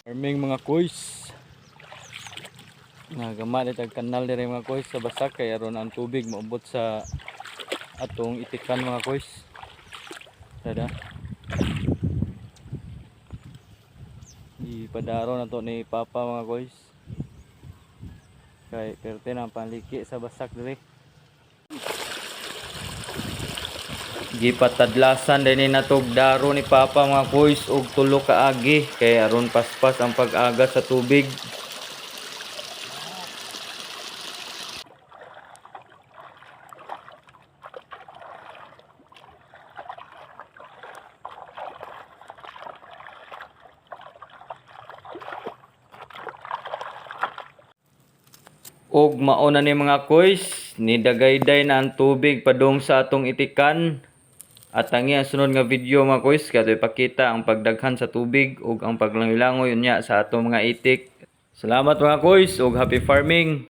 Farming mga kuys. Nagamat itag kanal diri mga kuys sa basak kay aron ang tubig maubot sa atong itikan mga kuys. Tada. Ipadaro na to ni Papa mga kuys. Kay perte na panliki sa basak diri. Gipatadlasan din ni natog daro ni Papa mga kuys og tulo ka agi kay aron paspas ang pag-aga sa tubig. Og mauna ni mga kuys, nidagayday na ang tubig padung sa atong itikan. At tangi ang sunod nga video mga kuys, kaya ipakita ang pagdaghan sa tubig ug ang paglangoy-langoy unya sa atong mga itik. Salamat mga kuys ug happy farming.